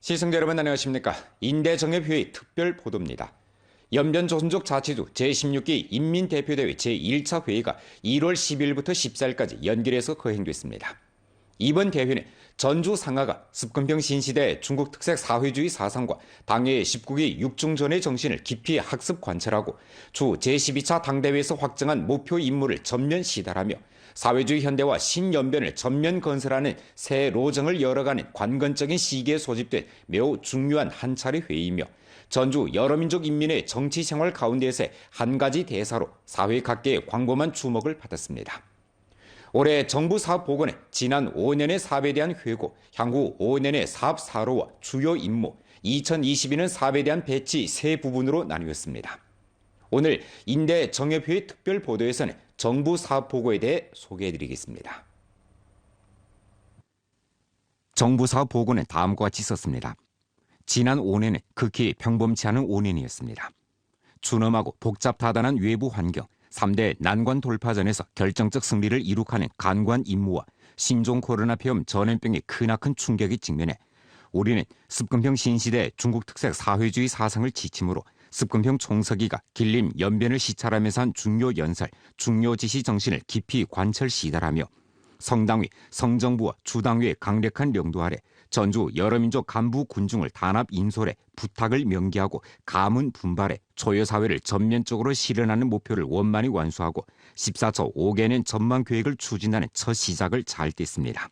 시청자 여러분 안녕하십니까. 인대정협회의 특별 보도입니다. 연변조선족 자치주 제16기 인민대표대회 제1차 회의가 1월 10일부터 14일까지 연길에서 거행됐습니다. 이번 대회는 전주 상하가 습건평 신시대 중국 특색 사회주의 사상과 당의 19기 육중전의 정신을 깊이 학습 관찰하고 주 제12차 당대회에서 확정한 목표 임무를 전면 시달하며 사회주의 현대와 신연변을 전면 건설하는 새 로정을 열어가는 관건적인 시기에 소집된 매우 중요한 한 차례 회의이며 전주 여러 민족 인민의 정치 생활 가운데에서의 한 가지 대사로 사회 각계의 광범한 주목을 받았습니다. 올해 정부 사업 보고는 지난 5년의 사업에 대한 회고, 향후 5년의 사업 사로와 주요 임무, 2022년 사업에 대한 배치 세 부분으로 나뉘었습니다. 오늘 인대정협회의 특별 보도에서는 정부 사업 보고에 대해 소개해드리겠습니다. 정부 사업 보고는 다음과 같이 썼습니다. 지난 5년은 극히 평범치 않은 5년이었습니다. 준엄하고 복잡다단한 외부 환경, 3대 난관 돌파전에서 결정적 승리를 이룩하는 간관 임무와 신종 코로나 폐렴 전염병의 크나큰 충격이 직면해 우리는 습건평 신시대 중국 특색 사회주의 사상을 지침으로 습건평 총서기가 길림 연변을 시찰하면서 한 중요 연설, 중요 지시 정신을 깊이 관철 시달하며 성당위, 성정부와 주당위의 강력한領도 아래 전주 여러민족 간부 군중을 단합 인솔해 부탁을 명기하고 가문 분발해 초여사회를 전면적으로 실현하는 목표를 원만히 완수하고 14초 5개년 전망 계획을 추진하는 첫 시작을 잘 뗐습니다.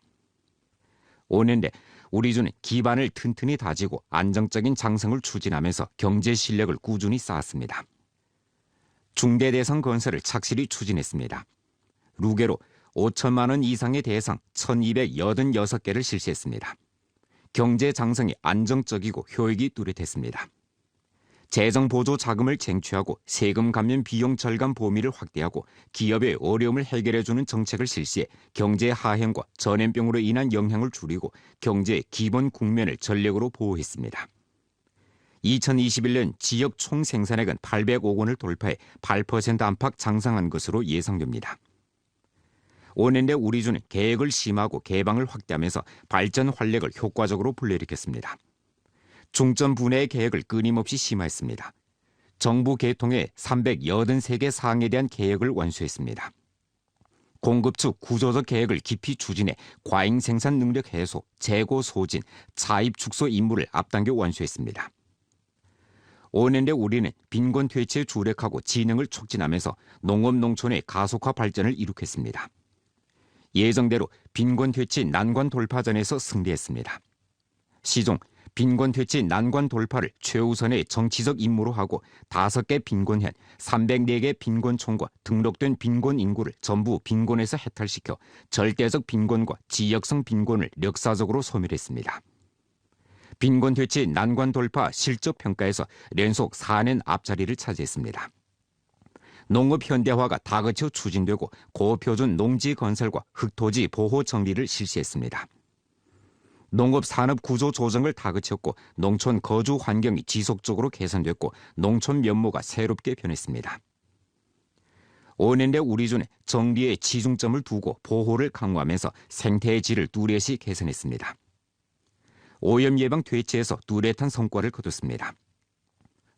5년 내 우리 주는 기반을 튼튼히 다지고 안정적인 장성을 추진하면서 경제 실력을 꾸준히 쌓았습니다. 중대대성 건설을 착실히 추진했습니다. 루게로 5천만 원 이상의 대상 1286개를 실시했습니다. 경제 장성이 안정적이고 효익이 뚜렷했습니다. 재정 보조 자금을 쟁취하고 세금 감면 비용 절감 범위를 확대하고 기업의 어려움을 해결해주는 정책을 실시해 경제 하행과 전염병으로 인한 영향을 줄이고 경제의 기본 국면을 전력으로 보호했습니다. 2021년 지역 총생산액은 800억 원을 돌파해 8% 안팎 장상한 것으로 예상됩니다. 5년 내 우리주는 계획을 심화하고 개방을 확대하면서 발전 활력을 효과적으로 불러일으켰습니다. 중점 분해의 계획을 끊임없이 심화했습니다. 정부 개통에 383개 사항에 대한 계획을 완수했습니다. 공급 측 구조적 계획을 깊이 추진해 과잉 생산 능력 해소, 재고 소진, 차입 축소 임무를 앞당겨 완수했습니다. 5년 내 우리는 빈곤 퇴치에 주력하고 진흥을 촉진하면서 농업 농촌의 가속화 발전을 이룩했습니다. 예정대로 빈곤 퇴치 난관 돌파전에서 승리했습니다. 시종 빈곤 퇴치 난관 돌파를 최우선의 정치적 임무로 하고 5개 빈곤현, 304개 빈곤촌과 등록된 빈곤 인구를 전부 빈곤에서 해탈시켜 절대적 빈곤과 지역성 빈곤을 역사적으로 소멸했습니다. 빈곤 퇴치 난관 돌파 실적 평가에서連속 4년 앞자리를 차지했습니다. 농업 현대화가 다그쳐 추진되고 고표준 농지 건설과 흑토지 보호 정비를 실시했습니다. 농업 산업 구조 조정을 다그쳤고 농촌 거주 환경이 지속적으로 개선됐고 농촌 면모가 새롭게 변했습니다. 5년 내 우리주는 정비에 치중점을 두고 보호를 강화하면서 생태의 질을 뚜렷이 개선했습니다. 오염 예방 퇴치에서 뚜렷한 성과를 거뒀습니다.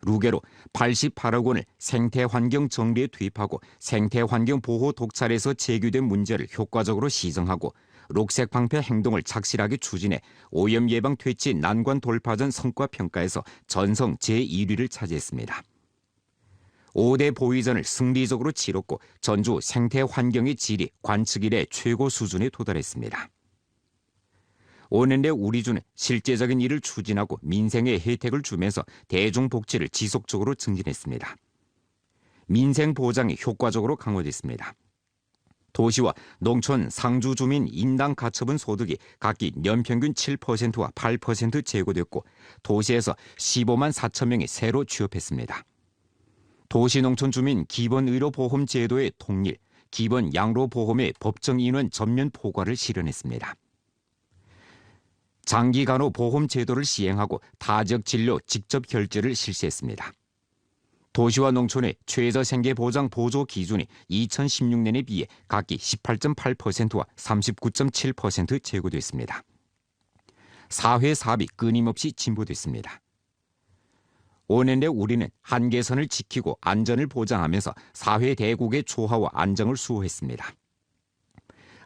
루게로 88억 원을 생태환경 정비에 투입하고 생태환경 보호 독찰에서 제기된 문제를 효과적으로 시정하고 녹색 방패 행동을 착실하게 추진해 오염 예방 퇴치 난관 돌파전 성과 평가에서 전성 제1위를 차지했습니다. 5대 보위전을 승리적으로 치렀고 전주 생태환경의 질이 관측 이래 최고 수준에 도달했습니다. 5년 내 우리주는 실제적인 일을 추진하고 민생에 혜택을 주면서 대중복지를 지속적으로 증진했습니다. 민생 보장이 효과적으로 강화됐습니다. 도시와 농촌 상주 주민 인당 가처분 소득이 각기 연평균 7%와 8% 제고됐고 도시에서 15만 4천 명이 새로 취업했습니다. 도시농촌 주민 기본의료보험 제도의 통일, 기본 양로보험의 법정 인원 전면 포괄을 실현했습니다. 장기간호 보험 제도를 시행하고 타지역 진료 직접 결제를 실시했습니다. 도시와 농촌의 최저생계보장 보조 기준이 2016년에 비해 각기 18.8%와 39.7% 제고됐습니다. 사회 사업이 끊임없이 진보됐습니다. 5년 내 우리는 한계선을 지키고 안전을 보장하면서 사회 대국의 조화와 안정을 수호했습니다.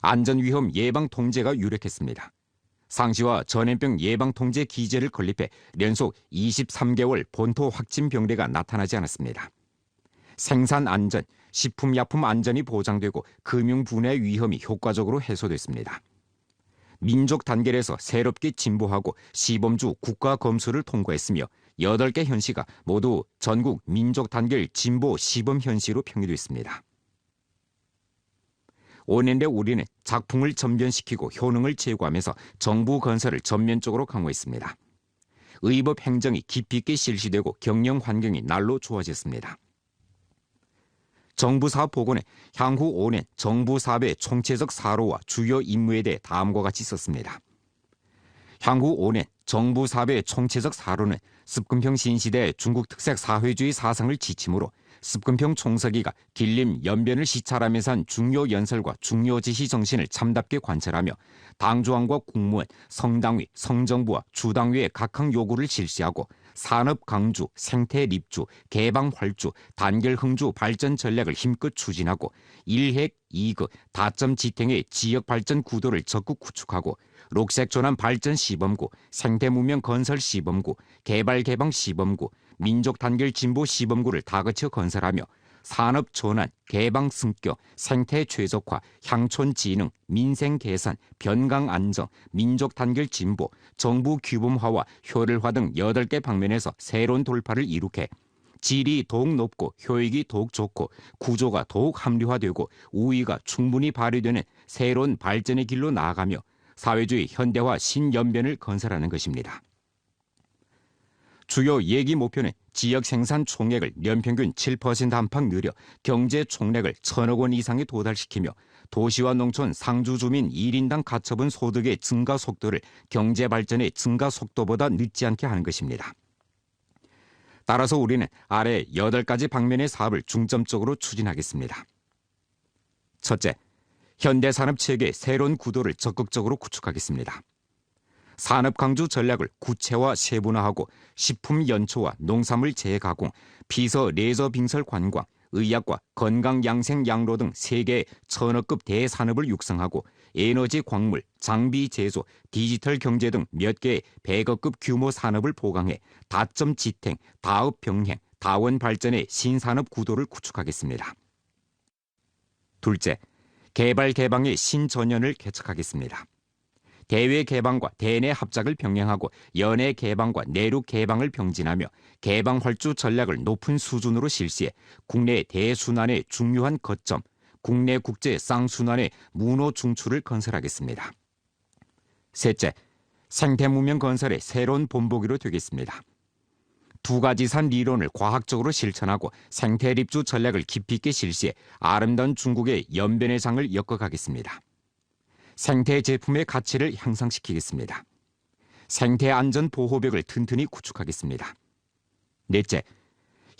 안전위험 예방 통제가 유력했습니다. 상시와 전염병 예방 통제 기제를 건립해 연속 23개월 본토 확진 병례가 나타나지 않았습니다. 생산 안전, 식품약품 안전이 보장되고 금융 분해 위험이 효과적으로 해소됐습니다. 민족 단결에서 새롭게 진보하고 시범주 국가 검수를 통과했으며 8개 현시가 모두 전국 민족 단결 진보 시범 현시로 평일됐습니다. 5년 내 우리는 작풍을 전변시키고 효능을 제고하면서 정부 건설을 전면적으로 강화했습니다. 의법 행정이 깊이 있게 실시되고 경영 환경이 날로 좋아졌습니다. 정부 사업 보고는 향후 5년 정부 사업의 총체적 사로와 주요 임무에 대해 다음과 같이 썼습니다. 향후 5년 정부 사업의 총체적 사로는 습근평 신시대 중국 특색 사회주의 사상을 지침으로 습근평 총서기가 길림 연변을 시찰하면서 한 중요 연설과 중요 지시 정신을 참답게 관철하며 당조항과 국무원, 성당위, 성정부와 주당위의 각항 요구를 실시하고 산업 강주, 생태 립주, 개방 활주, 단결 흥주 발전 전략을 힘껏 추진하고 일핵, 이극, 다점 지탱의 지역 발전 구도를 적극 구축하고 녹색 조남 발전 시범구, 생태 문명 건설 시범구, 개발 개방 시범구, 민족 단결 진보 시범구를 다그쳐 건설하며 산업 전환, 개방 승격, 생태 최적화, 향촌 진흥, 민생 개선, 변강 안정, 민족 단결 진보, 정부 규범화와 효율화 등 8개 방면에서 새로운 돌파를 이룩해 질이 더욱 높고 효익이 더욱 좋고 구조가 더욱 합리화되고 우위가 충분히 발휘되는 새로운 발전의 길로 나아가며 사회주의 현대화 신연변을 건설하는 것입니다. 주요 예기 목표는 지역 생산 총액을 연평균 7% 안팎 늘려 경제 총액을 1,000억 원 이상에 도달시키며 도시와 농촌 상주 주민 1인당 가처분 소득의 증가 속도를 경제 발전의 증가 속도보다 늦지 않게 하는 것입니다. 따라서 우리는 아래 8가지 방면의 사업을 중점적으로 추진하겠습니다. 첫째, 현대산업체계의 새로운 구도를 적극적으로 구축하겠습니다. 산업강주 전략을 구체화 세분화하고 식품 연초와 농산물 재가공, 피서 레저 빙설 관광, 의학과 건강 양생 양로 등 3개의 1,000억급 대산업을 육성하고 에너지 광물, 장비 제조, 디지털 경제 등 몇 개의 100억급 규모 산업을 보강해 다점 지탱, 다업 병행, 다원 발전의 신산업 구도를 구축하겠습니다. 둘째, 개발 개방의 신전연을 개척하겠습니다. 대외 개방과 대내 합작을 병행하고 연해 개방과 내륙 개방을 병진하며 개방 활주 전략을 높은 수준으로 실시해 국내 대순환의 중요한 거점, 국내 국제 쌍순환의 문호 중추를 건설하겠습니다. 셋째, 생태문명 건설의 새로운 본보기로 되겠습니다. 2가지산 리론을 과학적으로 실천하고 생태립주 전략을 깊이 있게 실시해 아름다운 중국의 연변의 장을 엮어가겠습니다. 생태 제품의 가치를 향상시키겠습니다. 생태 안전 보호벽을 튼튼히 구축하겠습니다. 넷째,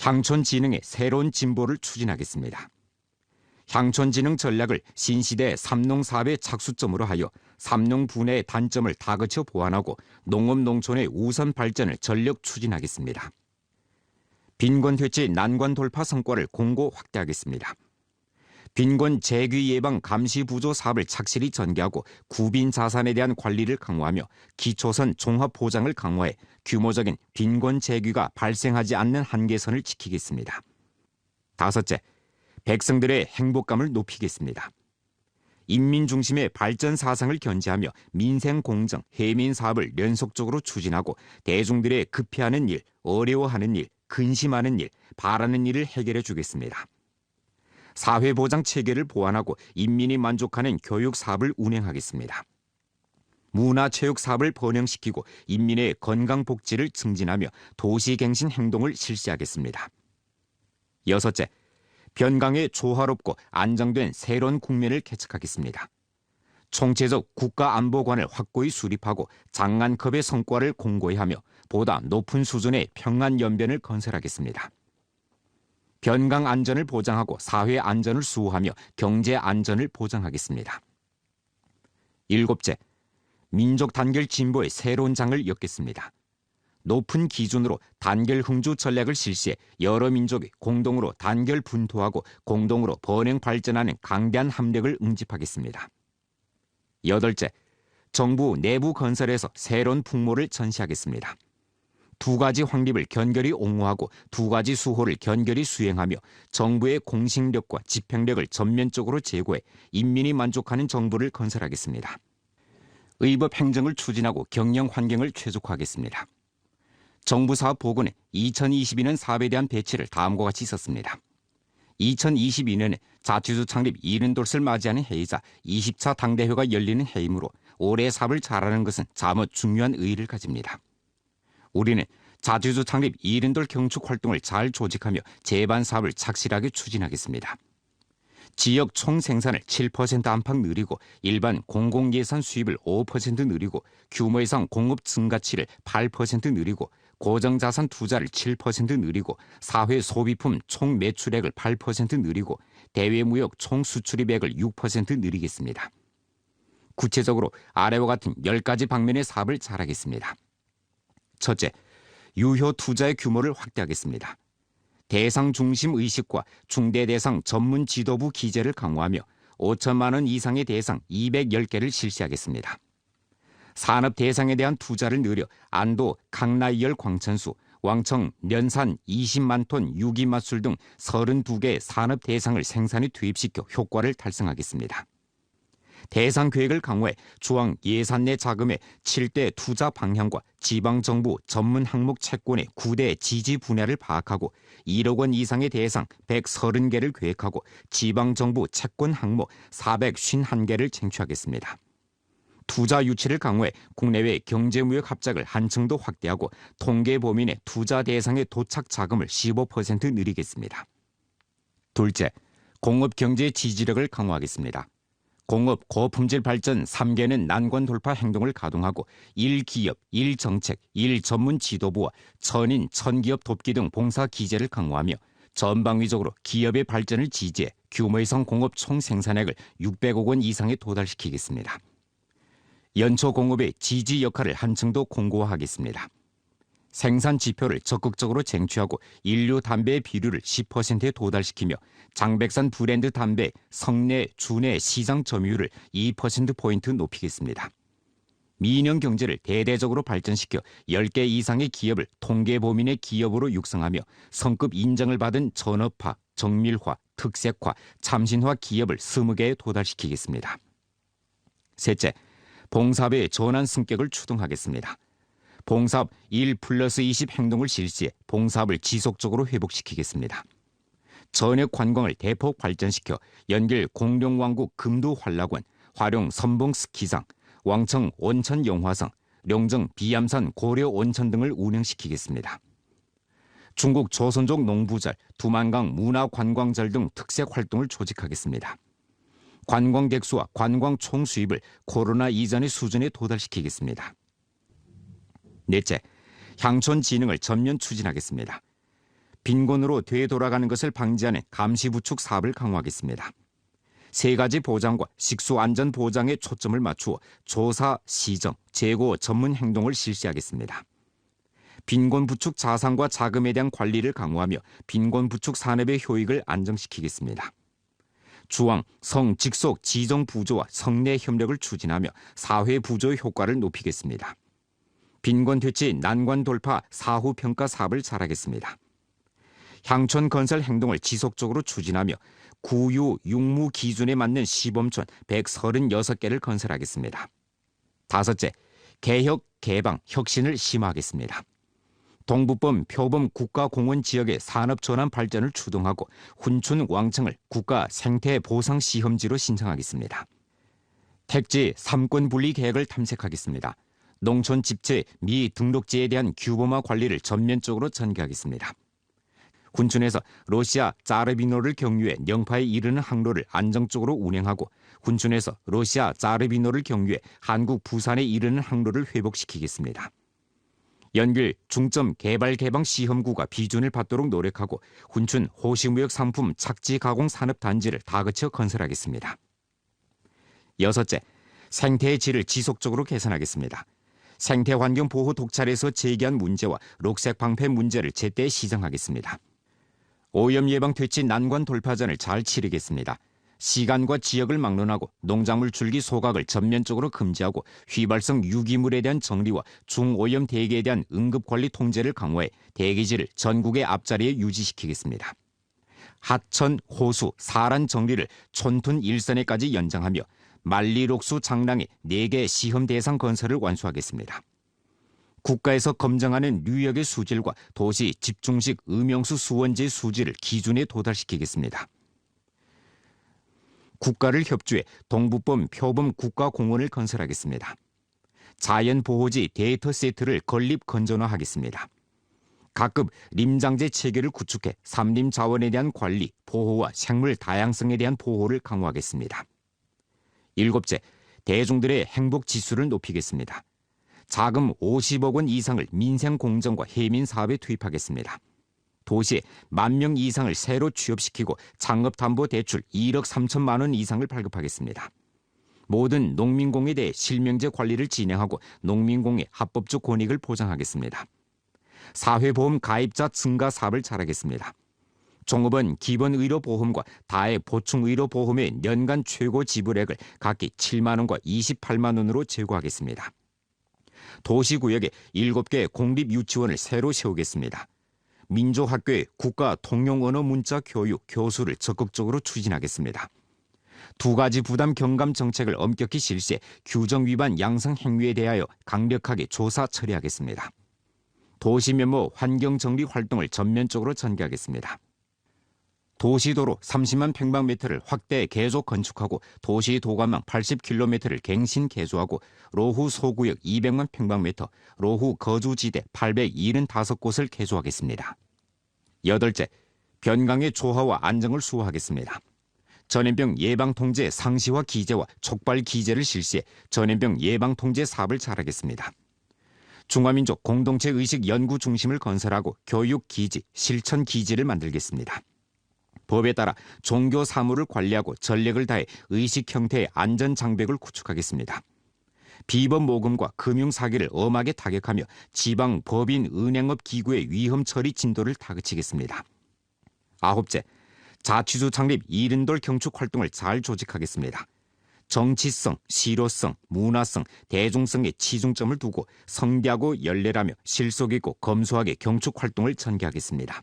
향촌 진흥의 새로운 진보를 추진하겠습니다. 향촌 진흥 전략을 신시대 삼농 사업의 착수점으로 하여 삼농 분해의 단점을 다그쳐 보완하고 농업 농촌의 우선 발전을 전력 추진하겠습니다. 빈곤 퇴치 난관 돌파 성과를 공고 확대하겠습니다. 빈곤 재귀 예방 감시 부조 사업을 착실히 전개하고 구빈 자산에 대한 관리를 강화하며 기초선 종합 보장을 강화해 규모적인 빈곤 재귀가 발생하지 않는 한계선을 지키겠습니다. 다섯째, 백성들의 행복감을 높이겠습니다. 인민 중심의 발전 사상을 견지하며 민생 공정, 해민 사업을 연속적으로 추진하고 대중들의 급해하는 일, 어려워하는 일, 근심하는 일, 바라는 일을 해결해 주겠습니다. 사회보장 체계를 보완하고 인민이 만족하는 교육 사업을 운행하겠습니다. 문화체육 사업을 번영시키고 인민의 건강복지를 증진하며 도시갱신 행동을 실시하겠습니다. 여섯째, 변강의 조화롭고 안정된 새로운 국면을 개척하겠습니다. 총체적 국가안보관을 확고히 수립하고 장안컵의 성과를 공고히 하며 보다 높은 수준의 평안연변을 건설하겠습니다. 변강 안전을 보장하고 사회 안전을 수호하며 경제 안전을 보장하겠습니다. 일곱째, 민족 단결 진보의 새로운 장을 엮겠습니다. 높은 기준으로 단결 흥주 전략을 실시해 여러 민족이 공동으로 단결 분토하고 공동으로 번영 발전하는 강대한 함력을 응집하겠습니다. 여덟째, 정부 내부 건설에서 새로운 풍모를 전시하겠습니다. 두 가지 확립을 견결히 옹호하고 두 가지 수호를 견결히 수행하며 정부의 공식력과 집행력을 전면적으로 제고해 인민이 만족하는 정부를 건설하겠습니다. 의법 행정을 추진하고 경영 환경을 최적화하겠습니다. 정부 사업 보고는 2022년 사업에 대한 배치를 다음과 같이 썼습니다. 2022년에 자치주 창립 70돌을 맞이하는 해이자 20차 당대회가 열리는 해이므로 올해 사업을 잘하는 것은 자못 중요한 의의를 가집니다. 우리는 자치주 창립 70돌 경축 활동을 잘 조직하며 제반 사업을 착실하게 추진하겠습니다. 지역 총 생산을 7% 안팎 늘리고 일반 공공예산 수입을 5% 늘리고 규모 이상 공업 증가치를 8% 늘리고 고정자산 투자를 7% 늘리고 사회 소비품 총 매출액을 8% 늘리고 대외무역 총 수출입액을 6% 늘리겠습니다. 구체적으로 아래와 같은 10가지 방면의 사업을 잘하겠습니다. 첫째, 유효 투자의 규모를 확대하겠습니다. 대상 중심 의식과 중대 대상 전문 지도부 기재를 강화하며 5천만 원 이상의 대상 210개를 실시하겠습니다. 산업 대상에 대한 투자를 늘려 안도 강나이열 광천수, 왕청 년산 20만 톤 유기맛술 등 32개 산업 대상을 생산에 투입시켜 효과를 달성하겠습니다. 대상 계획을 강화해 중앙 예산 내 자금의 7대 투자 방향과 지방정부 전문 항목 채권의 9대 지지 분야를 파악하고 1억 원 이상의 대상 130개를 계획하고 지방정부 채권 항목 451개를 쟁취하겠습니다. 투자 유치를 강화해 국내외 경제무역 합작을 한층 더 확대하고 통계 범위 내 투자 대상의 도착 자금을 15% 늘리겠습니다. 둘째, 공업 경제 지지력을 강화하겠습니다. 공업 고품질 발전 3개는 난관 돌파 행동을 가동하고 1기업, 1정책, 1전문 지도부와 천인, 천기업 돕기 등 봉사 기제를 강화하며 전방위적으로 기업의 발전을 지지해 규모 이상 공업 총 생산액을 600억 원 이상에 도달시키겠습니다. 연초 공업의 지지 역할을 한층 더 공고화하겠습니다. 생산 지표를 적극적으로 쟁취하고 인류 담배의 비율을 10%에 도달시키며 장백산 브랜드 담배 성내, 주내 시장 점유율을 2%포인트 높이겠습니다. 민영 경제를 대대적으로 발전시켜 10개 이상의 기업을 통계 범위 내 기업으로 육성하며 성급 인정을 받은 전업화, 정밀화, 특색화, 참신화 기업을 20개에 도달시키겠습니다. 셋째, 봉사업의 전환 승격을 추동하겠습니다. 봉사업 1+20 행동을 실시해 봉사업을 지속적으로 회복시키겠습니다. 전역 관광을 대폭 발전시켜 연길 공룡왕국 금두환락원, 화룡 선봉 스키장, 왕청 온천 영화상, 룡정 비암산 고려 온천 등을 운영시키겠습니다. 중국 조선족 농부절, 두만강 문화관광절 등 특색 활동을 조직하겠습니다. 관광객 수와 관광 총수입을 코로나 이전의 수준에 도달시키겠습니다. 넷째, 향촌 진흥을 전면 추진하겠습니다. 빈곤으로 되돌아가는 것을 방지하는 감시부축 사업을 강화하겠습니다. 3가지 보장과 식수 안전 보장에 초점을 맞추어 조사, 시정, 재고 전문 행동을 실시하겠습니다. 빈곤 부축 자산과 자금에 대한 관리를 강화하며 빈곤 부축 산업의 효익을 안정시키겠습니다. 중앙, 성, 직속, 지정 부조와 성내 협력을 추진하며 사회 부조의 효과를 높이겠습니다. 빈곤 퇴치, 난관 돌파, 사후 평가 사업을 잘하겠습니다. 향촌 건설 행동을 지속적으로 추진하며 구유, 육무 기준에 맞는 시범촌 136개를 건설하겠습니다. 다섯째, 개혁, 개방, 혁신을 심화하겠습니다. 동북범, 표범 국가공원 지역의 산업 전환 발전을 추동하고 훈춘 왕청을 국가 생태 보상 시험지로 신청하겠습니다. 택지 3권 분리 계획을 탐색하겠습니다. 농촌 집체 미등록지에 대한 규범화 관리를 전면적으로 전개하겠습니다. 훈춘에서 러시아 자르비노를 경유해 영파에 이르는 항로를 안정적으로 운행하고 훈춘에서 러시아 자르비노를 경유해 한국 부산에 이르는 항로를 회복시키겠습니다. 연길 중점 개발 개방 시험구가 비준을 받도록 노력하고 훈춘 호시무역 상품 착지 가공 산업 단지를 다그쳐 건설하겠습니다. 여섯째, 생태의 질을 지속적으로 개선하겠습니다. 생태환경 보호 독찰에서 제기한 문제와 녹색 방패 문제를 제때 시정하겠습니다. 오염 예방 퇴치 난관 돌파전을 잘 치르겠습니다. 시간과 지역을 막론하고 농작물 줄기 소각을 전면적으로 금지하고 휘발성 유기물에 대한 정리와 중오염 대기에 대한 응급관리 통제를 강화해 대기질을 전국의 앞자리에 유지시키겠습니다. 하천, 호수, 사란 정리를 촌툰 일선에까지 연장하며 만리록수 장랑의 4개 시험 대상 건설을 완수하겠습니다. 국가에서 검증하는 뉴역의 수질과 도시 집중식 음용수 수원지의 수질을 기준에 도달시키겠습니다. 국가를 협조해 동부범 표범 국가공원을 건설하겠습니다. 자연보호지 데이터 세트를 건립 건전화하겠습니다. 각급 림장제 체계를 구축해 삼림 자원에 대한 관리, 보호와 생물 다양성에 대한 보호를 강화하겠습니다. 7째, 대중들의 행복 지수를 높이겠습니다. 자금 50억 원 이상을 민생공정과 해민사업에 투입하겠습니다. 도시에 10,000명 이상을 새로 취업시키고 창업담보대출 1억 3천만 원 이상을 발급하겠습니다. 모든 농민공에 대해 실명제 관리를 진행하고 농민공의 합법적 권익을 보장하겠습니다. 사회보험 가입자 증가 사업을 잘하겠습니다. 종업원 기본의료보험과 다해 보충의료보험의 연간 최고 지불액을 각기 7만 원과 28만 원으로 제고하겠습니다. 도시구역에 7개 공립유치원을 새로 세우겠습니다. 민족학교의 국가 통용 언어 문자 교육, 교수를 적극적으로 추진하겠습니다. 2가지 부담 경감 정책을 엄격히 실시해 규정 위반 양성 행위에 대하여 강력하게 조사 처리하겠습니다. 도시면모 환경정리 활동을 전면적으로 전개하겠습니다. 도시도로 30만 평방미터를 확대 계속 건축하고 도시도감망 80km를 갱신 개조하고 로후 소구역 200만 평방미터, 로후 거주지대 875곳을 개조하겠습니다. 8째, 변강의 조화와 안정을 수호하겠습니다. 전염병 예방통제 상시화 기제와 촉발 기제를 실시해 전염병 예방통제 사업을 잘하겠습니다. 중화민족 공동체 의식 연구 중심을 건설하고 교육 기지, 실천 기지를 만들겠습니다. 법에 따라 종교 사무를 관리하고 전력을 다해 의식 형태의 안전장벽을 구축하겠습니다. 비법 모금과 금융사기를 엄하게 타격하며 지방 법인 은행업 기구의 위험 처리 진도를 다그치겠습니다. 9째, 자치주 창립 이른돌 경축 활동을 잘 조직하겠습니다. 정치성, 실효성, 문화성, 대중성에 치중점을 두고 성대하고 열렬하며 실속있고 검소하게 경축 활동을 전개하겠습니다.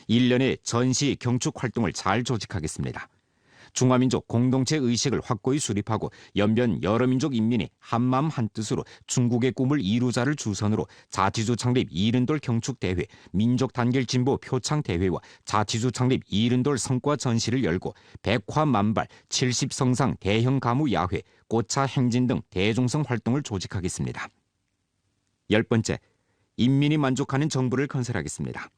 1년에 전시 경축 활동을 잘 조직하겠습니다. 중화민족 공동체 의식을 확고히 수립하고 연변 여러 민족 인민이 한마음 한뜻으로 중국의 꿈을 이루자를 주선으로 자치주 창립 이른돌 경축대회, 민족단결진보 표창대회와 자치주 창립 이른돌 성과 전시를 열고 백화만발, 70성상 대형 가무 야회, 꽃차 행진 등 대중성 활동을 조직하겠습니다. 10번째, 인민이 만족하는 정부를 건설하겠습니다.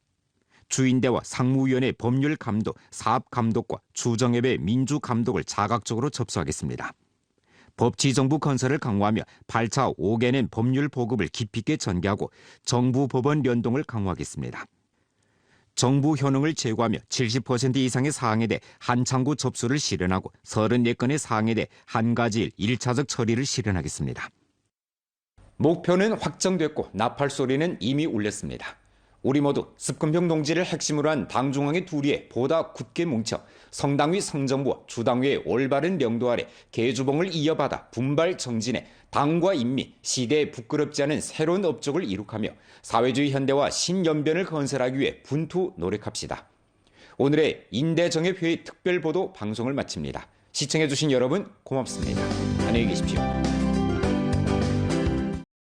주인대와 상무위원회 법률감독, 사업감독과 주정협의 민주감독을 자각적으로 접수하겠습니다. 법치정부 건설을 강화하며 8차 5개년 법률 보급을 깊이 있게 전개하고 정부 법원 연동을 강화하겠습니다. 정부 현황을 제고하며 70% 이상의 사항에 대해 한창구 접수를 실현하고 34건의 사항에 대해 한 가지 일 1차적 처리를 실현하겠습니다. 목표는 확정됐고 나팔 소리는 이미 울렸습니다. 우리 모두 습근평 동지를 핵심으로 한 당중앙의 두리에 보다 굳게 뭉쳐 성당위 성정부와 주당위의 올바른 명도 아래 계주봉을 이어받아 분발 정진해 당과 인민, 시대에 부끄럽지 않은 새로운 업적을 이룩하며 사회주의 현대화 신연변을 건설하기 위해 분투 노력합시다. 오늘의 인대정협회의 특별보도 방송을 마칩니다. 시청해주신 여러분 고맙습니다. 안녕히 계십시오.